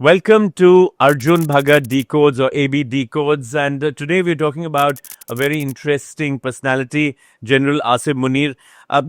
Welcome to Arjun Bhagat Decodes or AB Decodes, and today we're talking about a very interesting personality, General Asim Munir.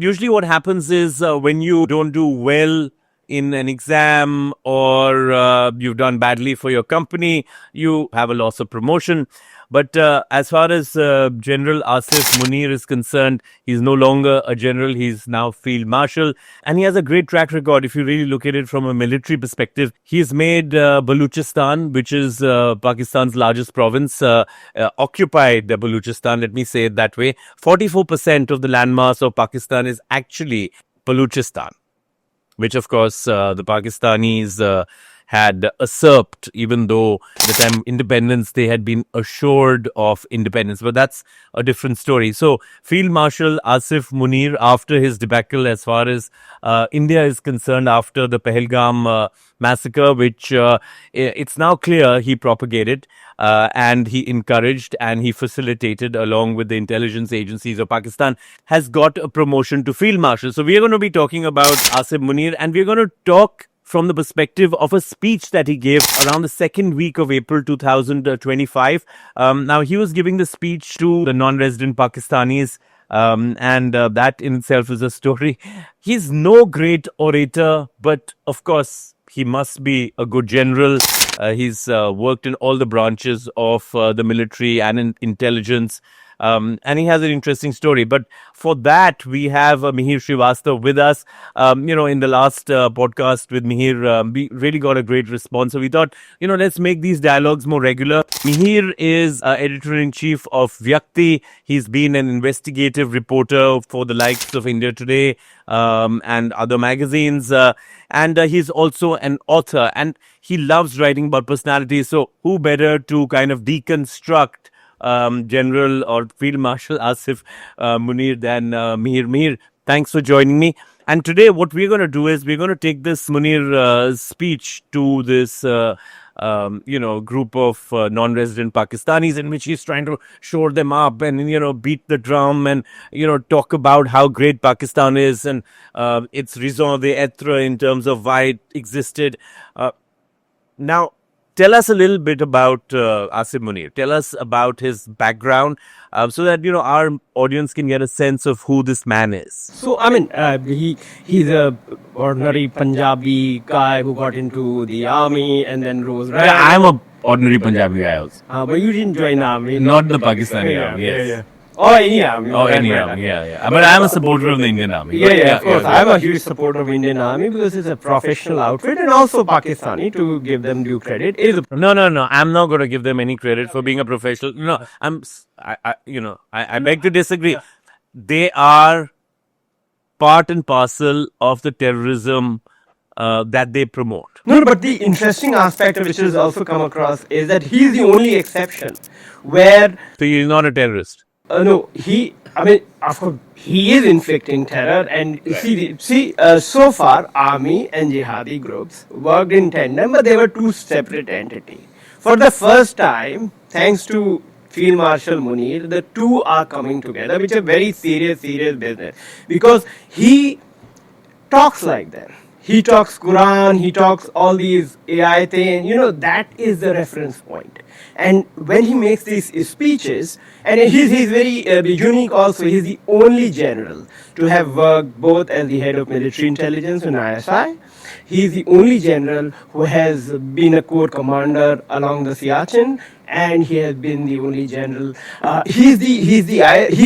Usually, what happens is when you don't do well in an exam or you've done badly for your company, you have a loss of promotion. But as far as General Asif Munir is concerned, he's no longer a general, he's now Field Marshal. And he has a great track record if you really look at it from a military perspective. He's made Baluchistan, which is Pakistan's largest province, occupied Baluchistan, let me say it that way. 44% of the landmass of Pakistan is actually Baluchistan, which of course the Pakistanis had usurped, even though at the time independence they had been assured of independence. But that's a different story. So Field Marshal Asif Munir, after his debacle as far as India is concerned, after the Pehlgam massacre, which it's now clear he propagated and he encouraged and he facilitated along with the intelligence agencies of Pakistan, has got a promotion to Field Marshal. So we are going to be talking about Asim Munir, and we're going to talk from the perspective of a speech that he gave around the second week of April 2025. Now, he was giving the speech to the non-resident Pakistanis, and that in itself is a story. He's no great orator, but of course, he must be a good general. He's worked in all the branches of the military and in intelligence. And he has an interesting story. But for that, we have Mihir Srivastava with us. In the last podcast with Mihir, we really got a great response. So we thought, let's make these dialogues more regular. Mihir is editor-in-chief of Vyakti. He's been an investigative reporter for the likes of India Today and other magazines. And he's also an author. And he loves writing about personalities. So who better to kind of deconstruct General or Field Marshal Asif Munir than Mihir. Mihir, thanks for joining me. And today what we're going to do is we're going to take this Munir speech to this group of non-resident Pakistanis, in which he's trying to shore them up and beat the drum and talk about how great Pakistan is and its raison d'etre in terms of why it existed. Now, tell us a little bit about Asim Munir. Tell us about his background so that, our audience can get a sense of who this man is. So, he's a ordinary Punjabi guy who got into the army and then rose right. Yeah, I'm a ordinary Punjabi guy also. But you didn't join army. Not the Pakistani army, yes. Yeah. Or any army. Yeah. But I'm a supporter of the Indian army. Yeah, of course. I'm a huge supporter of Indian army because it's a professional outfit, and also Pakistani, to give them due credit. No. I'm not going to give them any credit for being a professional. No, I beg to disagree. They are part and parcel of the terrorism that they promote. No, but the interesting aspect which has also come across is that he's the only exception where... So he's not a terrorist? No, of course, he is inflicting terror, and so far, army and jihadi groups worked in tandem, but they were two separate entities. For the first time, thanks to Field Marshal Munir, the two are coming together, which is a very serious business, because he talks like that. He talks Quran, he talks all these AI things, that is the reference point. And when he makes these speeches, and he's very unique also, he's the only general to have worked both as the head of military intelligence in ISI. He's the only general who has been a corps commander along the Siachen, and he has been the only general. He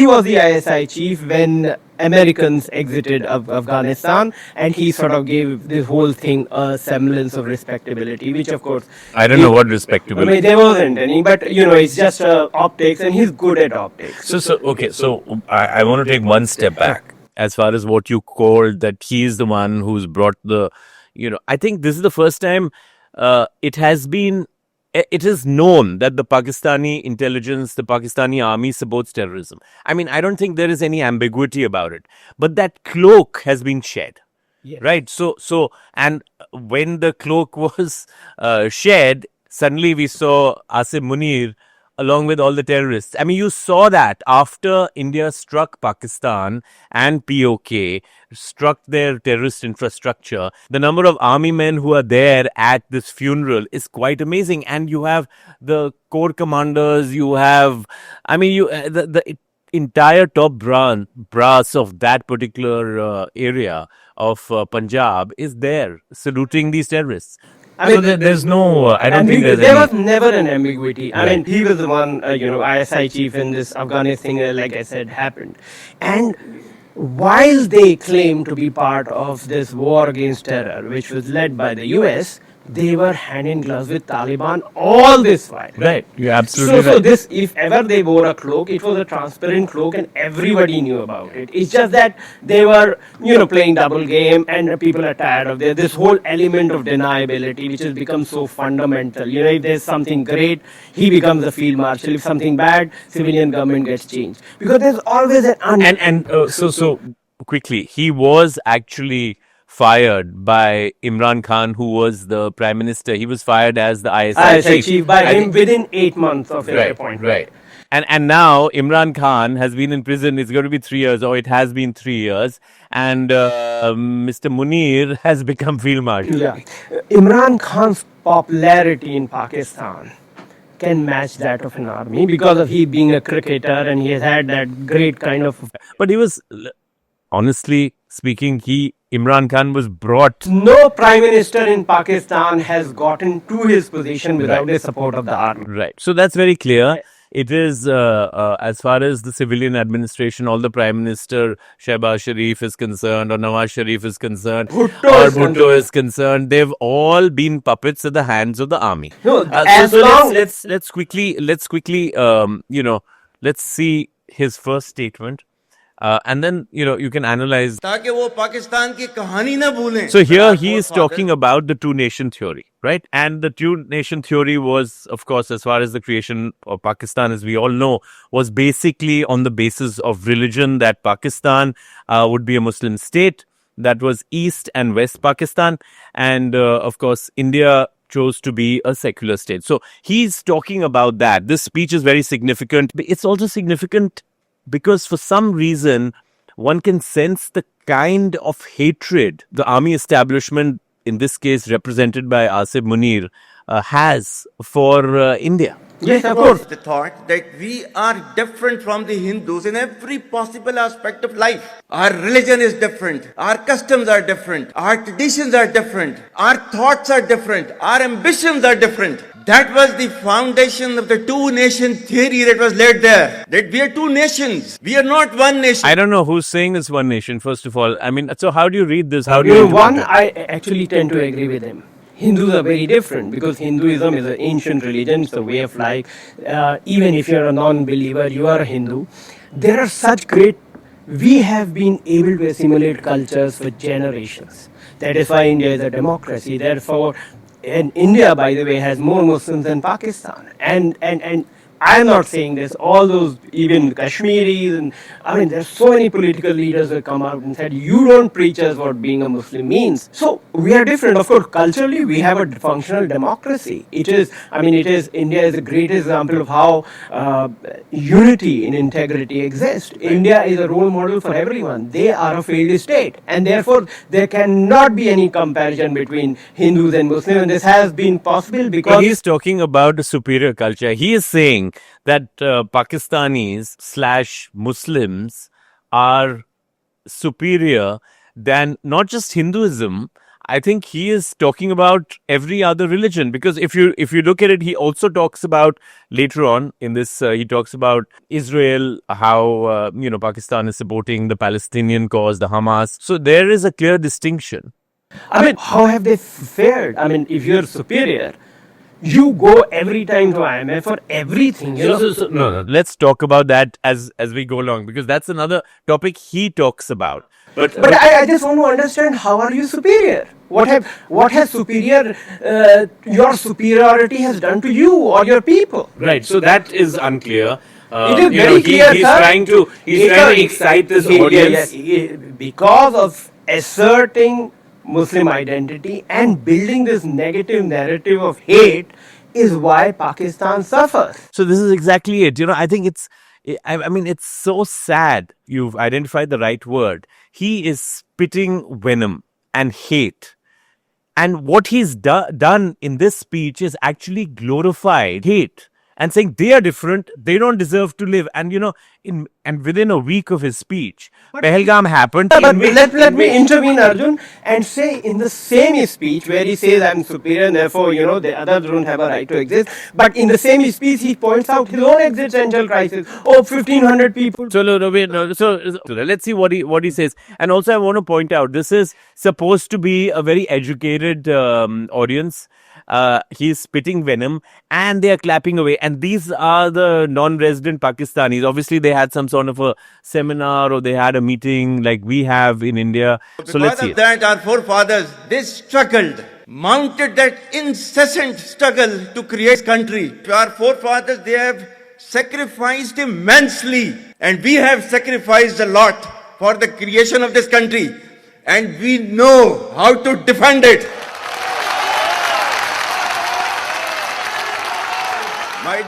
was the ISI chief when Americans exited Afghanistan, and he sort of gave this whole thing a semblance of respectability, which of course... I don't know what respectability... there wasn't any, but it's just optics, and he's good at optics. So I want to take one step back as far as what you called that he's the one who's brought the... I think this is the first time it is known that the Pakistani intelligence, the Pakistani army supports terrorism. I don't think there is any ambiguity about it. But that cloak has been shed. Yes. Right? So, and when the cloak was shed, suddenly we saw Asim Munir along with all the terrorists. I mean, you saw that after India struck Pakistan and POK, struck their terrorist infrastructure, the number of army men who are there at this funeral is quite amazing. And you have the corps commanders, you have, I mean, the entire top brass of that particular area of Punjab is there saluting these terrorists. I mean, there's no, I don't think there's there any. was never an ambiguity. I Right. mean, he was the one, ISI chief in this Afghanistan thing, like I said, happened. And while they claim to be part of this war against terror, which was led by the US, they were hand in glove with Taliban all this while. Right. You're absolutely So right. this, if ever they wore a cloak, it was a transparent cloak, and everybody knew about it. It's just that they were, playing double game, and people are tired of this whole element of deniability, which has become so fundamental. If there's something great, he becomes a field marshal. If something bad, civilian government gets changed, because there's always an So quickly, he was actually fired by Imran Khan, who was the prime minister. He was fired as the ISI chief by I him think- within 8 months of his appointment. Right. And now Imran Khan has been in prison. It's going to be 3 years, or it has been 3 years. And Mr. Munir has become field marshal. Yeah. Imran Khan's popularity in Pakistan can match that of an army because of he being a cricketer, and he has had that great kind of. But he was, honestly speaking, Imran Khan was brought. No prime minister in Pakistan has gotten to his position without the support of the army. Right. So that's very clear. It is, as far as the civilian administration, all the Prime Minister Shehbaz Sharif is concerned, or Nawaz Sharif is concerned, Bhutto is concerned, they've all been puppets at the hands of the army. No, Let's quickly, let's see his first statement. And then, you can analyze. So here he is talking about the two-nation theory, right? And the two-nation theory was, of course, as far as the creation of Pakistan, as we all know, was basically on the basis of religion, that Pakistan would be a Muslim state. That was East and West Pakistan. And, of course, India chose to be a secular state. So he's talking about that. This speech is very significant. It's also significant because for some reason, one can sense the kind of hatred the army establishment, in this case represented by Asim Munir, has for India. Yes, of course. The thought that we are different from the Hindus in every possible aspect of life. Our religion is different. Our customs are different. Our traditions are different. Our thoughts are different. Our ambitions are different. That was the foundation of the two-nation theory that was laid there. That we are two nations. We are not one nation. I don't know who's saying this one nation, first of all. I mean, so how do you read this? How do You you know, one, I actually tend to agree with him. Hindus are very different because Hinduism is an ancient religion, it's a way of life. Even if you're a non-believer, you are a Hindu. There are such great. We have been able to assimilate cultures for generations. That is why India is a democracy. Therefore, and India, by the way, has more Muslims than Pakistan. And I'm not saying this. All those, even Kashmiris, and I mean, there's so many political leaders that come out and said, you don't preach us what being a Muslim means. So we are different. Of course, culturally, we have a functional democracy. India is a great example of how unity in integrity exists. India is a role model for everyone. They are a failed state. And therefore, there cannot be any comparison between Hindus and Muslims. And this has been possible because. But he's talking about a superior culture. He is saying that Pakistanis / Muslims are superior than not just Hinduism. I think he is talking about every other religion, because if you look at it, he also talks about later on in this. He talks about Israel, how Pakistan is supporting the Palestinian cause, the Hamas. So there is a clear distinction. I mean, how have they fared? I mean, if you're superior, you go every time to IMF for everything. No. Let's talk about that as we go along, because that's another topic he talks about. But I just want to understand, how are you superior? What has your superiority has done to you or your people? Right. So that is unclear. It is very clear, he's sir. trying to excite this audience. Because of asserting Muslim identity and building this negative narrative of hate is why Pakistan suffers. So this is exactly it. I think I mean, it's so sad. You've identified the right word. He is spitting venom and hate. And what he's done in this speech is actually glorified hate and saying they are different, they don't deserve to live. And and within a week of his speech, Pehlgam happened. But let me intervene, Arjun, and say in the same speech where he says I'm superior and therefore the others don't have a right to exist. But in the same speech he points out his own existential crisis. 1,500 people. So let's see what he says. And also, I want to point out this is supposed to be a very educated audience. He's spitting venom and they are clapping away. And these are the non-resident Pakistanis. Obviously, they had some sort of a seminar or they had a meeting like we have in India. So let's see. Because of that, our forefathers, they struggled, mounted that incessant struggle to create country. Our forefathers, they have sacrificed immensely. And we have sacrificed a lot for the creation of this country. And we know how to defend it.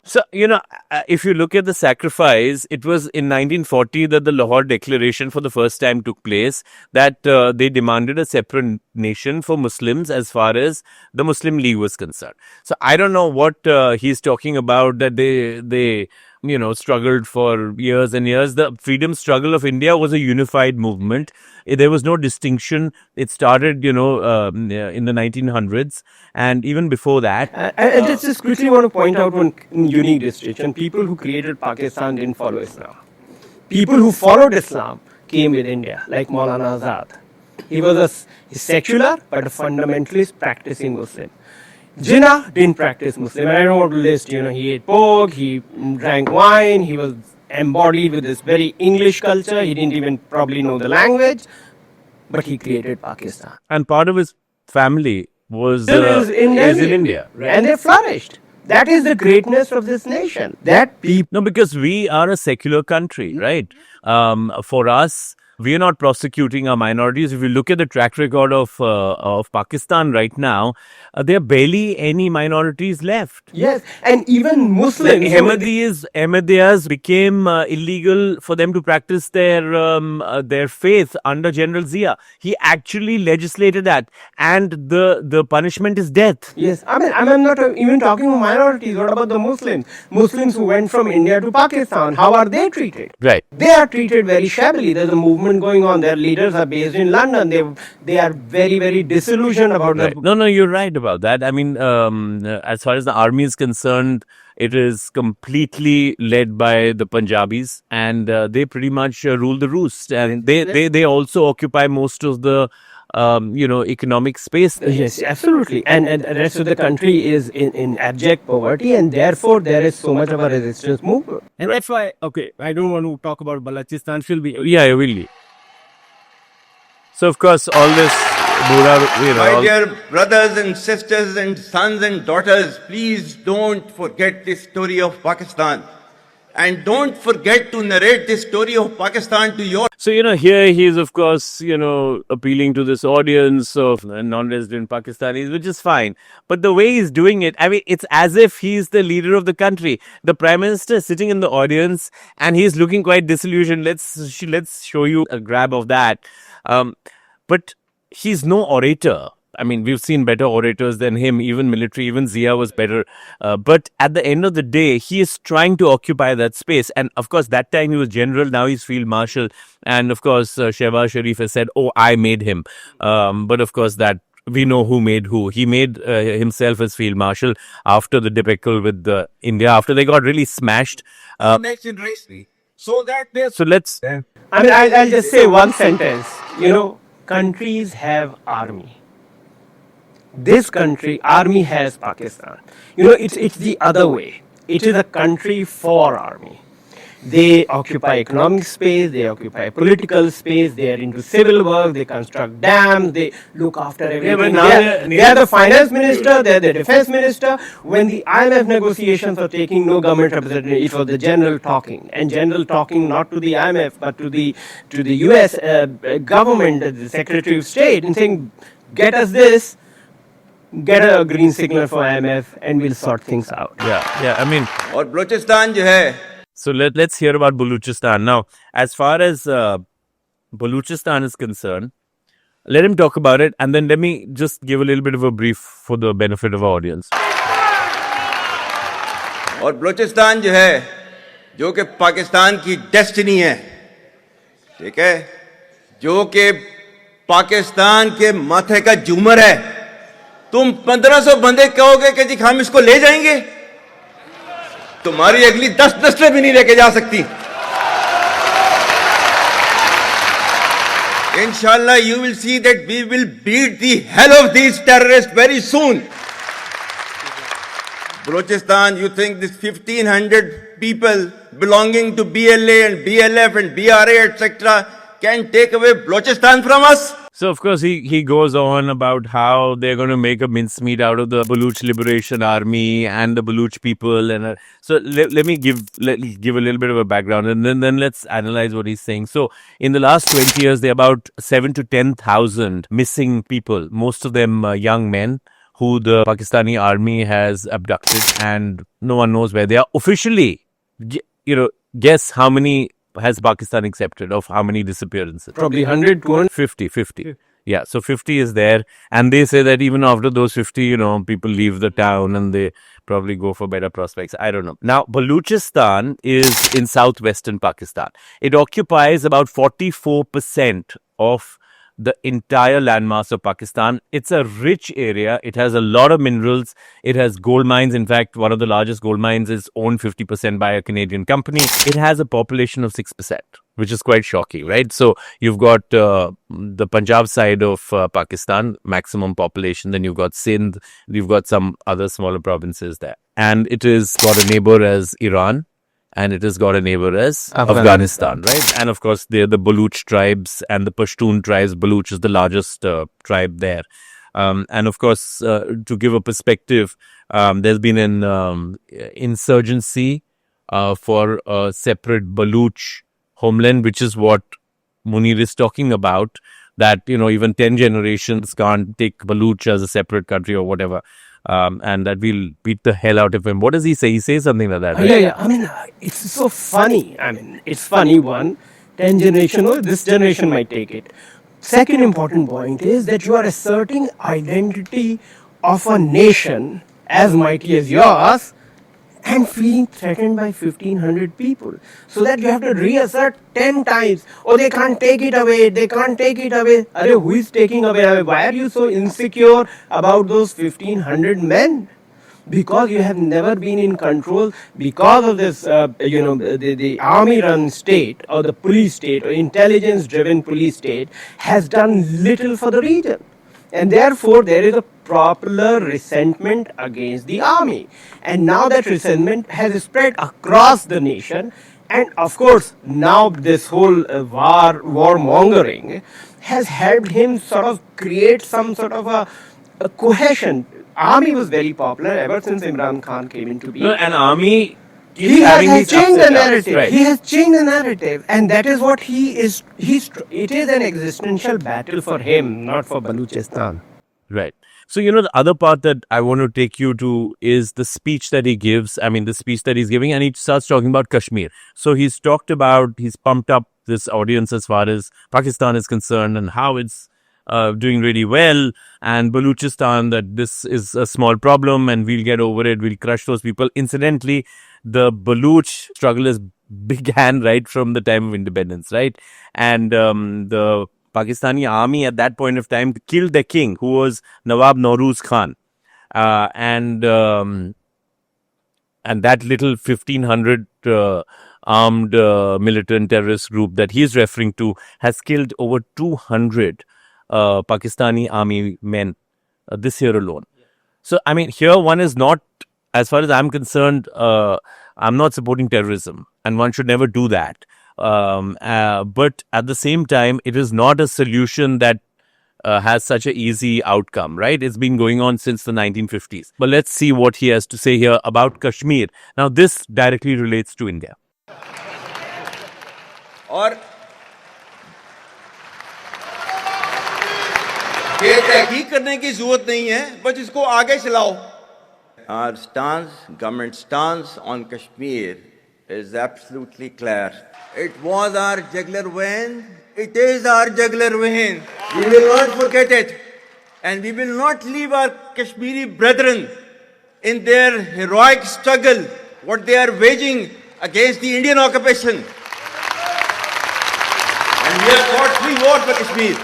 So, if you look at the sacrifice, it was in 1940 that the Lahore Declaration for the first time took place, that they demanded a separate nation for Muslims as far as the Muslim League was concerned. So, I don't know what he's talking about, that they struggled for years and years. The freedom struggle of India was a unified movement. There was no distinction. It started, in the 1900s and even before that. I just quickly want to point out one unique distinction. People who created Pakistan didn't follow Islam. People who followed Islam came with India, like Maulana Azad. He was a secular but a fundamentalist practicing Muslim. Jinnah didn't practice Muslim. I don't want to list, he ate pork, he drank wine, he was embodied with this very English culture, he didn't even probably know the language, but he created Pakistan. And part of his family was is in India. Right? And they flourished. That is the greatness of this nation. No, because we are a secular country, right? For us, we are not prosecuting our minorities. If you look at the track record of Pakistan right now, there are barely any minorities left. Yes, and even Muslims. Ahmadiyas became illegal for them to practice their faith under General Zia. He actually legislated that, and the punishment is death. Yes, I'm not even talking about minorities. What about the Muslims? Muslims who went from India to Pakistan, how are they treated? Right. They are treated very shabbily. There's a movement going on. Their leaders are based in London. They are very, very disillusioned about right. No, you're right about that. I mean, as far as the army is concerned, it is completely led by the Punjabis, and they pretty much rule the roost. And they also occupy most of the economic space. Yes, absolutely. And the rest of the country is in abject poverty, and therefore there is so much of a resistance movement. And that's why, I don't want to talk about Balochistan. Yeah, really. So, of course, all this, My dear brothers and sisters and sons and daughters, please don't forget the story of Pakistan. And don't forget to narrate the story of Pakistan to your... So, here he is, of course, appealing to this audience of non-resident Pakistanis, which is fine. But the way he's doing it, I mean, it's as if he's the leader of the country. The Prime Minister is sitting in the audience and he's looking quite disillusioned. Let's show you a grab of that. But he's no orator. I mean, we've seen better orators than him, even military, even Zia was better. But at the end of the day, he is trying to occupy that space. And of course, that time he was general, now he's Field Marshal. And of course, Shehbaz Sharif has said, I made him. But of course, that we know who made who. He made himself as Field Marshal after the debacle with India, after they got really smashed. Next generation. So let's... I mean, I'll just say one sentence. Countries have army. This country, army has Pakistan. It's the other way. It is a country for army. They occupy economic space, they occupy political space, they are into civil work, they construct dams, they look after everything. They are the finance minister, they are the defense minister. When the IMF negotiations were taking no government representative, it was the general talking. And general talking not to the IMF, but to the US government, the Secretary of State, and saying, get us this. get a green signal for IMF, and we'll sort things out. Yeah. I mean, और बलूचिस्तान जो है so let's hear about Baluchistan. Now, as far as Baluchistan is concerned, let him talk about it, and then let me just give a little bit of a brief for the benefit of our audience. और बलूचिस्तान जो है जो कि पाकिस्तान की destiny है, ठीक है, जो कि पाकिस्तान के माथे का झूमर है। तुम 1500 बंदे कहोगे कि जी हम इसको ले जाएंगे, तुम्हारी अगली 10 नस्लें भी नहीं लेके जा सकती। Inshallah, you will see that we will beat the hell of these terrorists very soon. Balochistan, you think this 1500 people belonging to BLA and BLF and BRA, etc., can take away Balochistan from us? So, of course, he goes on about how they're going to make a mincemeat out of the Baluch Liberation Army and the Baluch people. And so let me give a little bit of a background, and then let's analyze what he's saying. So, in the last 20 years, there are about 7 to 10,000 missing people, most of them young men who the Pakistani army has abducted, and no one knows where they are. Officially, guess how many has Pakistan accepted of how many disappearances? Probably 100, 200. 50. Yeah, so 50 is there. And they say that even after those 50, people leave the town and they probably go for better prospects. I don't know. Now, Baluchistan is in southwestern Pakistan. It occupies about 44% of the entire landmass of Pakistan. It's a rich area. It has a lot of minerals. It has gold mines. In fact, one of the largest gold mines is owned 50% by a Canadian company. It has a population of 6%, which is quite shocking, right? So you've got the Punjab side of Pakistan, maximum population. Then you've got Sindh. You've got some other smaller provinces there. And it has got a neighbor as Iran. And it has got a neighbor as Afghanistan, right? And of course, they're the Baluch tribes and the Pashtun tribes. Baluch is the largest tribe there. And of course, to give a perspective, there's been an insurgency for a separate Baluch homeland, which is what Munir is talking about, that, even 10 generations can't take Baluch as a separate country or whatever. And that we'll beat the hell out of him. What does he say? He says something like that, right? Yeah. I mean, it's so funny. It's funny, one. 10 generation, or this generation might take it. Second important point is that you are asserting identity of a nation as mighty as yours and feeling threatened by 1,500 people. So that you have to reassert 10 times. Oh, they can't take it away. Who is taking away? Why are you so insecure about those 1,500 men? Because you have never been in control, because of this, the army-run state or the police state or intelligence-driven police state has done little for the region. And therefore, there is a popular resentment against the army. And now that resentment has spread across the nation. And of course, now this whole warmongering has helped him sort of create some sort of a cohesion. Army was very popular ever since Imran Khan came into being. An army... He has changed the narrative. Right. He has changed the narrative, and that is what he is. It is an existential battle for him, not for Baluchistan. Right. So, the other part that I want to take you to is the speech that he gives. The speech that he's giving, and he starts talking about Kashmir. So he's pumped up this audience as far as Pakistan is concerned and how it's doing really well, and Baluchistan, that this is a small problem and we'll get over it, we'll crush those people. Incidentally, the Baluch struggle began right from the time of independence, right? And the Pakistani army at that point of time killed their king, who was Nawab Nauruz Khan. And that little 1,500 armed militant terrorist group that he's referring to has killed over 200 Pakistani army men this year alone. So, here one is not, as far as I'm concerned, I'm not supporting terrorism, and one should never do that. But at the same time, it is not a solution that has such an easy outcome, right? It's been going on since the 1950s. But let's see what he has to say here about Kashmir. Now, this directly relates to India. ये तहकीक करने की जरूरत नहीं है, बस इसको आगे चलाओ. Our stance, government stance on Kashmir is absolutely clear. It was our jugular vein. It is our jugular vein. We will not forget it. And we will not leave our Kashmiri brethren in their heroic struggle, what they are waging against the Indian occupation. And we have fought free war for Kashmir.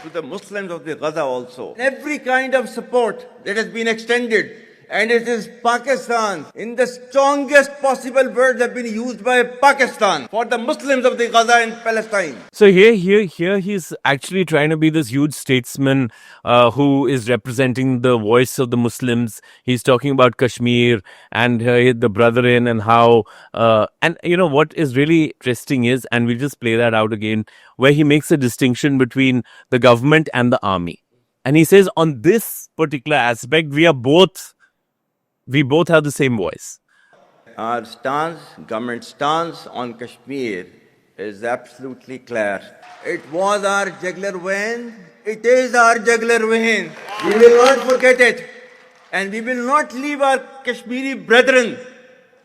To the Muslims of the Gaza also. Every kind of support that has been extended. And it is Pakistan, in the strongest possible words have been used by Pakistan for the Muslims of the Gaza and Palestine. So here he's actually trying to be this huge statesman who is representing the voice of the Muslims. He's talking about Kashmir and the brethren and how and you know what is really interesting is, and we'll just play that out again, where he makes a distinction between the government and the army, and he says on this particular aspect we both have the same voice. Our stance, government stance on Kashmir is absolutely clear. It was our jugular vein. It is our jugular vein. We will not forget it. And we will not leave our Kashmiri brethren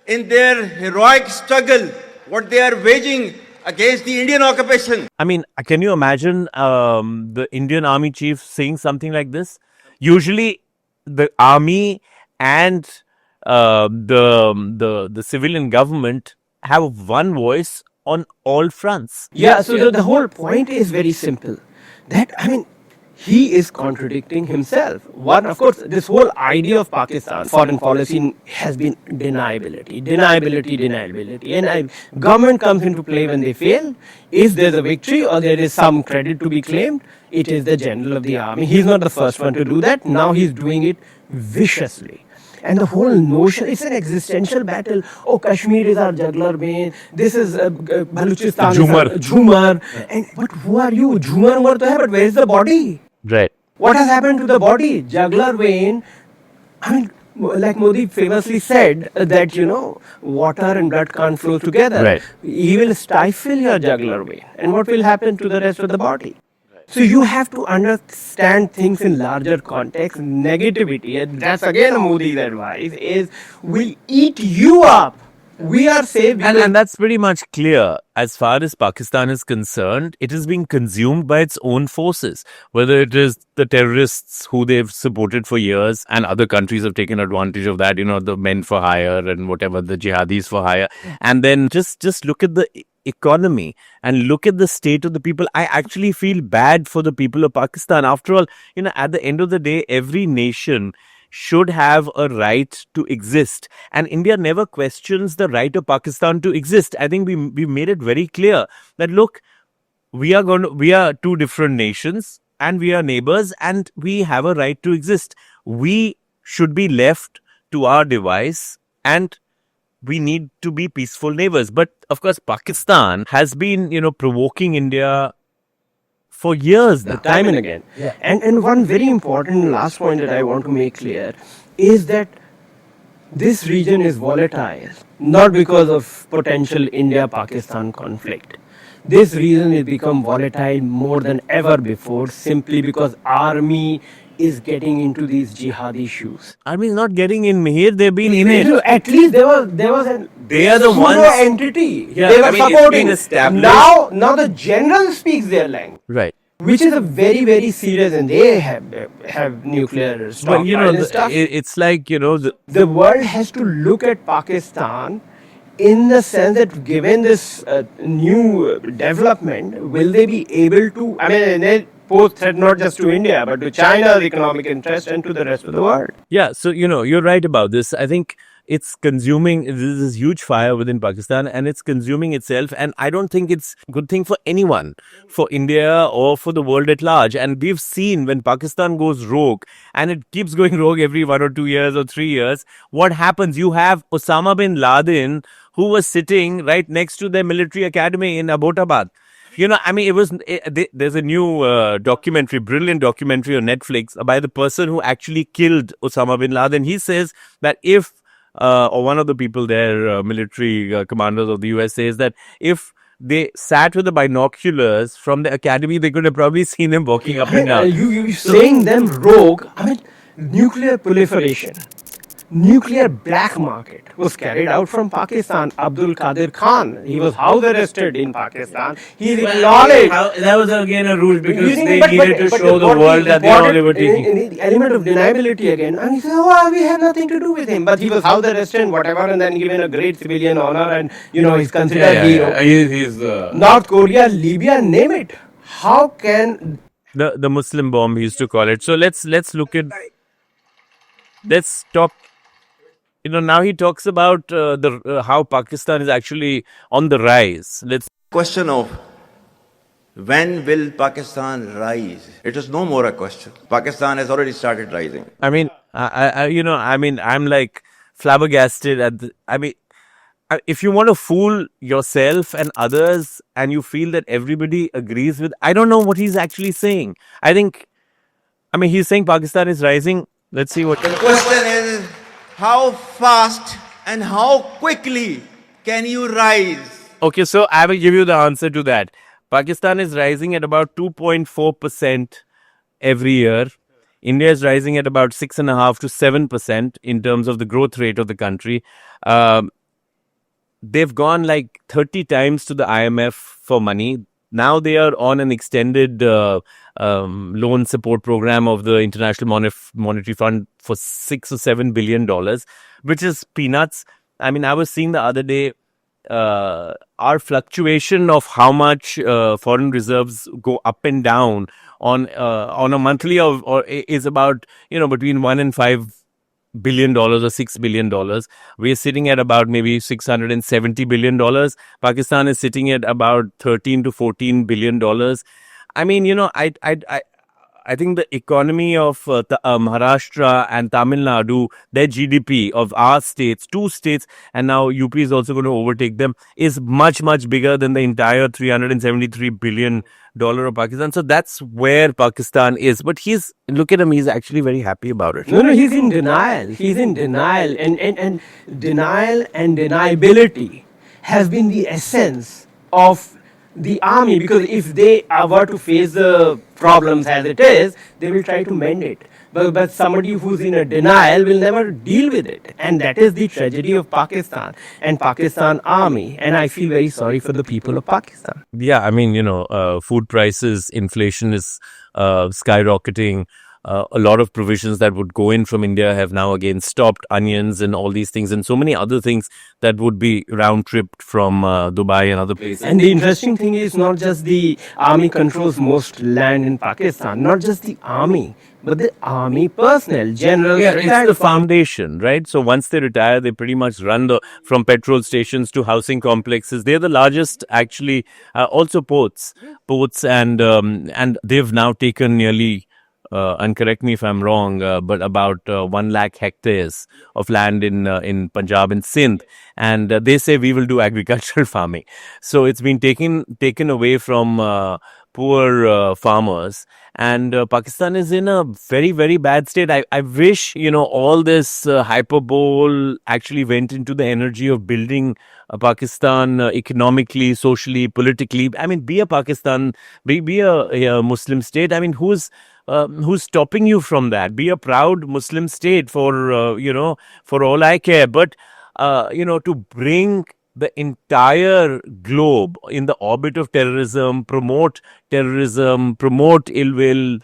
in their heroic struggle, what they are waging against the Indian occupation. I mean, can you imagine the Indian army chief saying something like this? Usually the army and the civilian government have one voice on all fronts. Yeah, so the whole point is very simple. That, I mean, he is contradicting himself. One, of course, this whole idea of Pakistan foreign policy has been deniability. And government comes into play when they fail. If there's a victory or there is some credit to be claimed, it is the general of the army. He's not the first one to do that. Now he's doing it viciously. And the whole notion, it's an existential battle. Oh, Kashmir is our jugular vein. This is Baluchistan. Jhumar. But who are you? Jhumar umar to hai, but where is the body? Right. What has happened to the body? Jugular vein. I mean, like Modi famously said that, you know, water and blood can't flow together. Right. He will stifle your jugular vein. And what will happen to the rest of the body? So you have to understand things in larger context. Negativity, and that's again Modi's advice, is will eat you up. We are safe. And that's pretty much clear. As far as Pakistan is concerned, it is being consumed by its own forces. Whether it is the terrorists who they've supported for years and other countries have taken advantage of that, you know, the men for hire and whatever, the jihadis for hire. And then just look at the economy and look at the state of the people. I actually feel bad for the people of Pakistan. After all, you know, at the end of the day, every nation should have a right to exist, and India never questions the right of Pakistan to exist. I think we made it very clear that look, we are two different nations and we are neighbors and we have a right to exist. We should be left to our device and we need to be peaceful neighbors. But of course, Pakistan has been, you know, provoking India for years now. Time and again. Yeah. And one very important last point that I want to make clear is that this region is volatile, not because of potential India-Pakistan conflict. This region has become volatile more than ever before simply because army is getting into these jihad issues. Army is not getting in, Mihir. They've been in it. At least there was an They are the ones entity. Yeah, they were I mean, it's supporting. been established. Now the general speaks their language. Right. Which is a very, very serious, and they have nuclear stock. But you know, stuff. it's like, you know, The world has to look at Pakistan in the sense that given this new development, will they be able to, I mean, they pose threat not just to India, but to China's economic interest and to the rest of the world. yeah. So, you know, you're right about this. I think it's consuming this huge fire within Pakistan and it's consuming itself. And I don't think it's a good thing for anyone, for India or for the world at large. And we've seen when Pakistan goes rogue and it keeps going rogue every 1 or 2 years or 3 years, what happens? You have Osama bin Laden, who was sitting right next to their military academy in Abbottabad. You know, I mean, there's a new documentary, brilliant documentary on Netflix by the person who actually killed Osama bin Laden. He says that if or one of the people there, military commanders of the US, says that if they sat with the binoculars from the academy, they could have probably seen them walking up and down. You saying them rogue? I mean, nuclear proliferation, nuclear black market was carried out from Pakistan. Abdul Qadir Khan, he was house arrested in Pakistan. He acknowledged. That was again a rule because Using- they but- needed to but show the what world he that they were taking. in the element of deniability again, and he said, "Oh, we have nothing to do with him." But he was house arrested and whatever, and then given a great civilian honor, and he's considered hero. He's North Korea, Libya, name it. How can the Muslim bomb he used to call it. So let's look at. Let's talk. Now he talks about how Pakistan is actually on the rise. Let's. Question of when will Pakistan rise? It is no more a question. Pakistan has already started rising. I mean, I'm like flabbergasted at if you want to fool yourself and others and you feel that everybody agrees with, I don't know what he's actually saying. He's saying Pakistan is rising. Let's see what. The question is, how fast and how quickly can you rise? Okay, so I will give you the answer to that. Pakistan is rising at about 2.4% every year. India is rising at about 6.5 to 7% in terms of the growth rate of the country. They've gone like 30 times to the IMF for money. Now they are on an extended loan support program of the International Monetary Fund for $6 or $7 billion, which is peanuts. I was seeing the other day our fluctuation of how much foreign reserves go up and down on a monthly or is about between $1 and $5 billion or $6 billion. We're sitting at about maybe $670 billion. Pakistan is sitting at about $13 to $14 billion. I think the economy of Maharashtra and Tamil Nadu, their GDP of our states, two states, and now UP is also going to overtake them, is much, much bigger than the entire $373 billion of Pakistan. So that's where Pakistan is. But look at him, he's actually very happy about it. No, he's in denial. He's in denial. And denial and deniability has been the essence of the army, because if they were to face the problems as it is, they will try to mend it. But somebody who's in a denial will never deal with it. And that is the tragedy of Pakistan and Pakistan army. And I feel very sorry for the people of Pakistan. Yeah, food prices, inflation is skyrocketing. A lot of provisions that would go in from India have now again stopped, onions and all these things and so many other things that would be round-tripped from Dubai and other places. And the interesting thing is not just the army controls most land in Pakistan, not just the army, but the army personnel, generals. Yeah, it's the foundation, right? So once they retire, they pretty much run from petrol stations to housing complexes. They're the largest, actually, also ports, and they've now taken nearly. And correct me if I'm wrong, but about 1 lakh hectares of land in Punjab and Sindh, and they say we will do agricultural farming. So it's been taken away from poor farmers, and Pakistan is in a very, very bad state. I wish all this hyperbole actually went into the energy of building Pakistan economically, socially, politically. Be a Pakistan, be a Muslim state. Who's stopping you from that? Be a proud Muslim state for all I care. But, to bring the entire globe in the orbit of terrorism, promote ill will,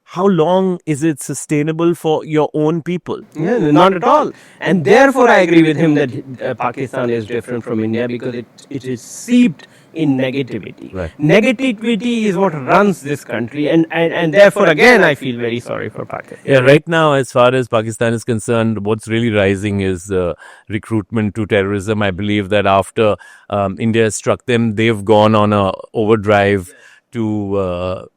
how long is it sustainable for your own people? Yeah, not at all. And therefore, I agree with him that Pakistan is different from India because it is seeped in negativity. Right. Negativity is what runs this country, and therefore, again, I feel very sorry for Pakistan. Yeah, right now, as far as Pakistan is concerned, what's really rising is recruitment to terrorism. I believe that after India struck them, they've gone on a overdrive to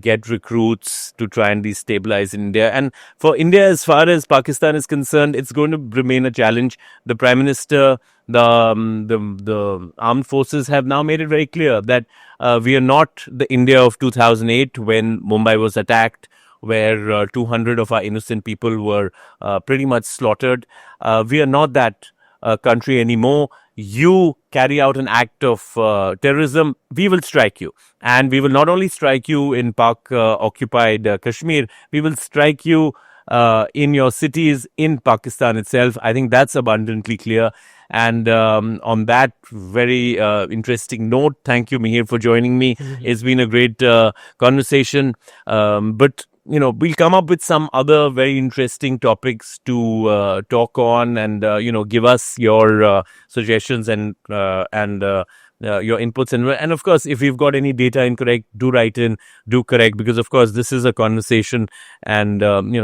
get recruits to try and destabilize India. And for India, as far as Pakistan is concerned, it's going to remain a challenge. The Prime Minister, the armed forces have now made it very clear that we are not the India of 2008 when Mumbai was attacked, where 200 of our innocent people were pretty much slaughtered. We are not that country anymore. you carry out an act of terrorism, we will strike you. And we will not only strike you in Pak occupied Kashmir, we will strike you in your cities in Pakistan itself. I think that's abundantly clear. And on that very interesting note, thank you, Mihir, for joining me. It's been a great conversation. But we'll come up with some other very interesting topics to talk on, and give us your suggestions and your inputs, and of course, if we've got any data incorrect, do write in, do correct, because of course this is a conversation, and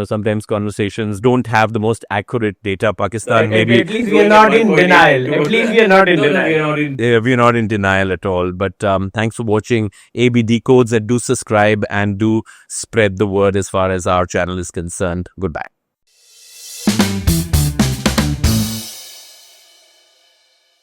sometimes conversations don't have the most accurate data. Pakistan, maybe at least we are not in denial. At least we are not in denial. we're not in denial at all. But thanks for watching AB Decodes, and do subscribe and do spread the word as far as our channel is concerned. Goodbye.